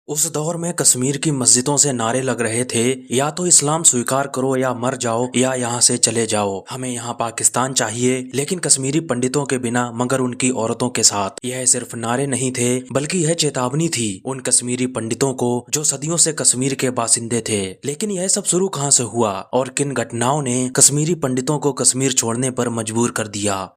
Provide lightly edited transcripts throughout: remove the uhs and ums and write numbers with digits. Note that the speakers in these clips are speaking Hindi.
उस दौर में कश्मीर की मस्जिदों से नारे लग रहे थे, या तो इस्लाम स्वीकार करो या मर जाओ या यहाँ से चले जाओ, हमें यहाँ पाकिस्तान चाहिए। लेकिन कश्मीरी पंडितों के बिना, मगर उनकी औरतों के साथ। यह सिर्फ नारे नहीं थे, बल्कि यह चेतावनी थी उन कश्मीरी पंडितों को जो सदियों से कश्मीर के बासिंदे थे। लेकिन यह सब शुरू कहाँ से हुआ और किन घटनाओं ने कश्मीरी पंडितों को कश्मीर छोड़ने पर मजबूर कर दिया?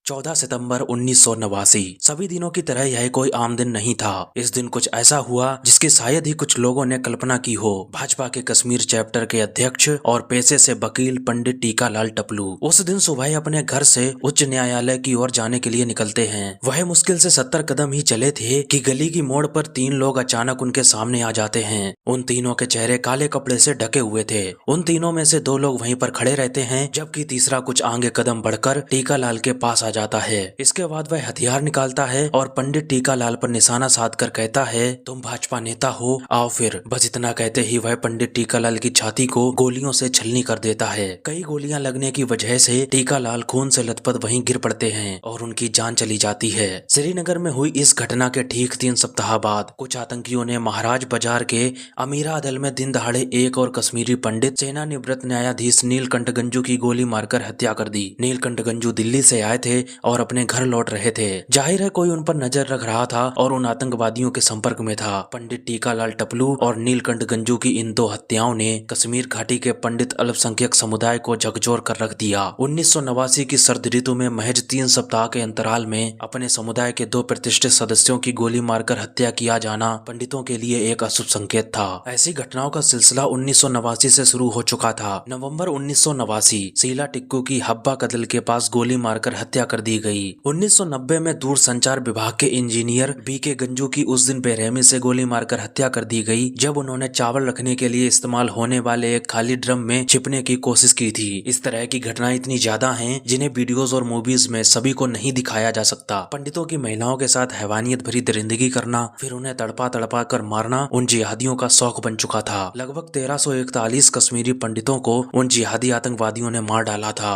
14 सितंबर 1989। सभी दिनों की तरह यह कोई आम दिन नहीं था। इस दिन कुछ ऐसा हुआ जिसकी शायद ही कुछ लोगों ने कल्पना की हो। भाजपा के कश्मीर चैप्टर के अध्यक्ष और पेशे से वकील पंडित टीकालाल टपलू उस दिन सुबह अपने घर से उच्च न्यायालय की ओर जाने के लिए निकलते हैं। वह मुश्किल से 70 कदम ही चले थे कि गली की मोड़ पर 3 लोग अचानक उनके सामने आ जाते हैं। उन तीनों के चेहरे काले कपड़े से ढके हुए थे। उन तीनों में से 2 लोग वहीं पर खड़े रहते हैं, जबकि तीसरा कुछ आगे कदम बढ़कर टीकालाल के पास जाता है। इसके बाद वह हथियार निकालता है और पंडित टीकालाल पर निशाना साधकर कहता है, तुम भाजपा नेता हो, आओ फिर। बस इतना कहते ही वह पंडित टीकालाल की छाती को गोलियों से छलनी कर देता है। कई गोलियां लगने की वजह से टीकालाल खून से लथपथ वहीं गिर पड़ते हैं और उनकी जान चली जाती है। श्रीनगर में हुई इस घटना के ठीक 3 सप्ताह बाद कुछ आतंकियों ने महाराज बाजार के अमीरा अदल में दिन दहाड़े एक और कश्मीरी पंडित सेनानिवृत्त न्यायाधीश नीलकंठ गंजू की गोली मारकर हत्या कर दी। नीलकंठ गंजू दिल्ली से आए थे और अपने घर लौट रहे थे। जाहिर है कोई उन पर नजर रख रहा था और उन आतंकवादियों के संपर्क में था। पंडित टीकालाल टपलू और नीलकंठ गंजू की इन 2 हत्याओं ने कश्मीर घाटी के पंडित अल्पसंख्यक समुदाय को झकझोर कर रख दिया। 1989 की सर्द ऋतु में महज 3 सप्ताह के अंतराल में अपने समुदाय के 2 प्रतिष्ठित सदस्यों की गोली मारकर हत्या किया जाना पंडितों के लिए एक अशुभ संकेत था। ऐसी घटनाओं का सिलसिला 1989 से शुरू हो चुका था। नवंबर 1989 शीला टिक्कू की हब्बा कदल के पास गोली मारकर हत्या कर दी गई। 1990 में दूरसंचार विभाग के इंजीनियर बीके गंजू की उस दिन बेरहमी से गोली मारकर हत्या कर दी गई, जब उन्होंने चावल रखने के लिए इस्तेमाल होने वाले एक खाली ड्रम में छिपने की कोशिश की थी। इस तरह की घटनाएं इतनी ज्यादा हैं जिन्हें वीडियोस और मूवीज में सभी को नहीं दिखाया जा सकता। पंडितों की महिलाओं के साथ हैवानियत भरी दरिंदगी करना, फिर उन्हें तड़पा तड़पा कर मारना उन जिहादियों का शौक बन चुका था। लगभग 1341 कश्मीरी पंडितों को उन जिहादी आतंकवादियों ने मार डाला था।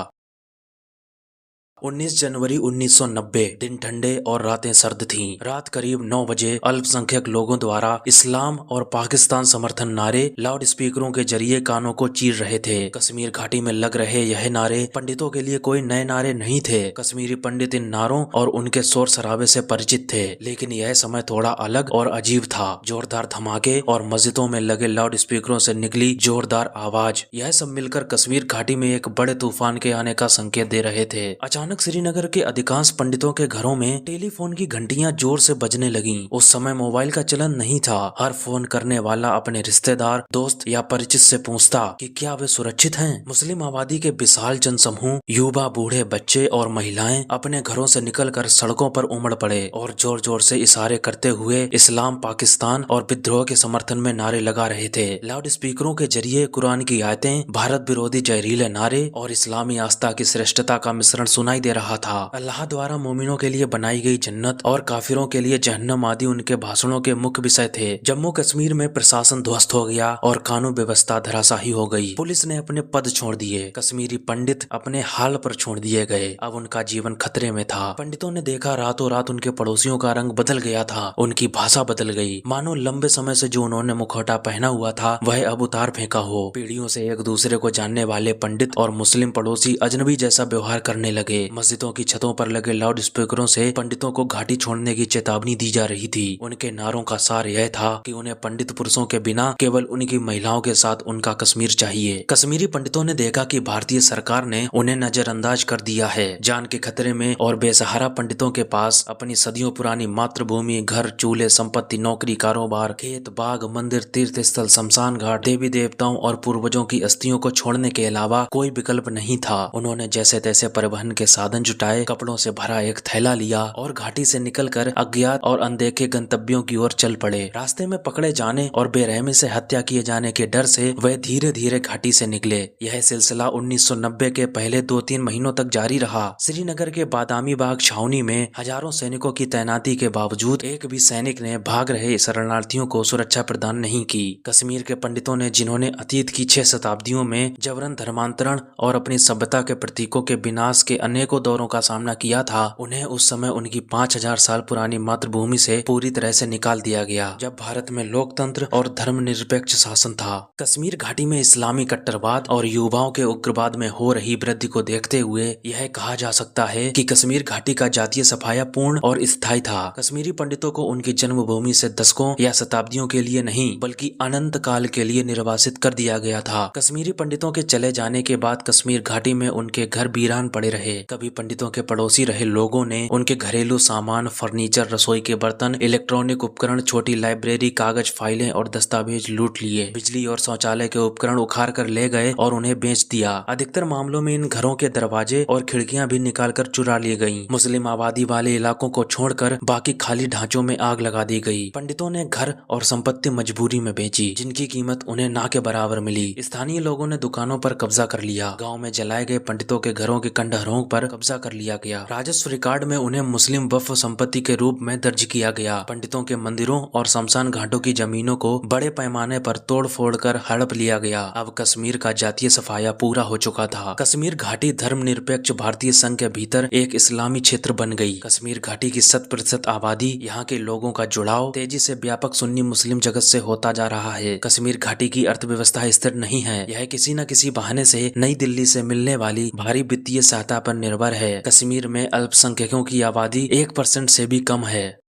19 जनवरी 1990। दिन ठंडे और रातें सर्द थीं। रात करीब 9 बजे अल्पसंख्यक लोगों द्वारा इस्लाम और पाकिस्तान समर्थन नारे लाउड स्पीकरों के जरिए कानों को चीर रहे थे। कश्मीर घाटी में लग रहे यह नारे पंडितों के लिए कोई नए नारे नहीं थे। कश्मीरी पंडित इन नारों और उनके शोर शराबे से परिचित थे, लेकिन यह समय थोड़ा अलग और अजीब था। जोरदार धमाके और मस्जिदों में लगे लाउड स्पीकरों से निकली जोरदार आवाज, यह सब मिलकर कश्मीर घाटी में एक बड़े तूफान के आने का संकेत दे रहे थे। अचानक श्रीनगर के अधिकांश पंडितों के घरों में टेलीफोन की घंटियां जोर से बजने लगीं। उस समय मोबाइल का चलन नहीं था। हर फोन करने वाला अपने रिश्तेदार, दोस्त या परिचित से पूछता कि क्या वे सुरक्षित हैं। मुस्लिम आबादी के विशाल जनसमूह, युवा, बूढ़े, बच्चे और महिलाएं अपने घरों से निकलकर सड़कों पर उमड़ पड़े और जोर जोर से इशारे करते हुए इस्लाम, पाकिस्तान और विद्रोह के समर्थन में नारे लगा रहे थे। लाउड स्पीकरों के जरिए कुरान की आयतें, भारत विरोधी जहरीले नारे और इस्लामी आस्था की श्रेष्ठता का मिश्रण सुनाई दे रहा था। अल्लाह द्वारा मोमिनों के लिए बनाई गई जन्नत और काफिरों के लिए जहन्नम आदि उनके भाषणों के मुख्य विषय थे। जम्मू कश्मीर में प्रशासन ध्वस्त हो गया और कानून व्यवस्था धराशायी हो गई। पुलिस ने अपने पद छोड़ दिए। कश्मीरी पंडित अपने हाल पर छोड़ दिए गए। अब उनका जीवन खतरे में था। पंडितों ने देखा रातों रात उनके पड़ोसियों का रंग बदल गया था। उनकी भाषा बदल गई, मानो लंबे समय से जो उन्होंने मुखौटा पहना हुआ था वह अब उतार फेंका हो। पीढ़ियों से एक दूसरे को जानने वाले पंडित और मुस्लिम पड़ोसी अजनबी जैसा व्यवहार करने लगे। मस्जिदों की छतों पर लगे लाउड स्पीकरों से पंडितों को घाटी छोड़ने की चेतावनी दी जा रही थी। उनके नारों का सार यह था कि उन्हें पंडित पुरुषों के बिना केवल उनकी महिलाओं के साथ उनका कश्मीर चाहिए। कश्मीरी पंडितों ने देखा कि भारतीय सरकार ने उन्हें नजरअंदाज कर दिया है। जान के खतरे में और बेसहारा पंडितों के पास अपनी सदियों पुरानी मातृभूमि, घर, चूल्हे, संपत्ति, नौकरी, कारोबार, खेत, बाग, मंदिर, तीर्थ स्थल, शमशान घाट, देवी देवताओं और पूर्वजों की अस्थियों को छोड़ने के अलावा कोई विकल्प नहीं था। उन्होंने जैसे तैसे परिवहन के साधन जुटाए, कपड़ों से भरा एक थैला लिया और घाटी से निकलकर अज्ञात और अनदेखे गंतव्यों की ओर चल पड़े। रास्ते में पकड़े जाने और बेरहमी से हत्या किए जाने के डर से वे धीरे धीरे घाटी से निकले। यह सिलसिला 1990 के पहले 2-3 महीनों तक जारी रहा। श्रीनगर के बादामी बाग छावनी में हजारों सैनिकों की तैनाती के बावजूद एक भी सैनिक ने भाग रहे शरणार्थियों को सुरक्षा प्रदान नहीं की। कश्मीर के पंडितों ने, जिन्होंने अतीत की 6 शताब्दियों में जबरन धर्मांतरण और अपनी सभ्यता के प्रतीकों के विनाश के अनेक अनेकों दौरों का सामना किया था, उन्हें उस समय उनकी 5000 साल पुरानी मातृभूमि से पूरी तरह से निकाल दिया गया, जब भारत में लोकतंत्र और धर्मनिरपेक्ष शासन था। कश्मीर घाटी में इस्लामी कट्टरवाद और युवाओं के उग्रवाद में हो रही वृद्धि को देखते हुए यह कहा जा सकता है कि कश्मीर घाटी का जातीय सफाया पूर्ण और स्थायी था। कश्मीरी पंडितों को उनकी जन्मभूमि से दशकों या शताब्दियों के लिए नहीं बल्कि अनंत काल के लिए निर्वासित कर दिया गया था। कश्मीरी पंडितों के चले जाने के बाद कश्मीर घाटी में उनके घर वीरान पड़े रहे। कभी पंडितों के पड़ोसी रहे लोगों ने उनके घरेलू सामान, फर्नीचर, रसोई के बर्तन, इलेक्ट्रॉनिक उपकरण, छोटी लाइब्रेरी, कागज, फाइलें और दस्तावेज लूट लिए। बिजली और शौचालय के उपकरण उखाड़ कर ले गए और उन्हें बेच दिया। अधिकतर मामलों में इन घरों के दरवाजे और खिड़कियां भी निकालकर चुरा ली गईं। मुस्लिम आबादी वाले इलाकों को छोड़कर बाकी खाली ढांचों में आग लगा दी गई। पंडितों ने घर और संपत्ति मजबूरी में बेची, जिनकी कीमत उन्हें ना के बराबर मिली। स्थानीय लोगों ने दुकानों पर कब्जा कर लिया। गाँव में जलाए गए पंडितों के घरों के खंडहरों पर कब्जा कर लिया गया। राजस्व रिकॉर्ड में उन्हें मुस्लिम वक्फ संपत्ति के रूप में दर्ज किया गया। पंडितों के मंदिरों और शमशान घाटों की जमीनों को बड़े पैमाने पर तोड़ फोड़ कर हड़प लिया गया। अब कश्मीर का जातीय सफाया पूरा हो चुका था। कश्मीर घाटी धर्मनिरपेक्ष भारतीय संघ के भीतर एक इस्लामी क्षेत्र बन गई। कश्मीर घाटी की 100% आबादी, यहाँ के लोगों का जुड़ाव तेजी से व्यापक सुन्नी मुस्लिम जगत से होता जा रहा है। कश्मीर घाटी की अर्थव्यवस्था स्थिर नहीं है। यह किसी न किसी बहाने से नई दिल्ली से मिलने वाली भारी वित्तीय सहायता पर निर्भर है। कश्मीर में अल्पसंख्यकों की आबादी 1% से भी कम है।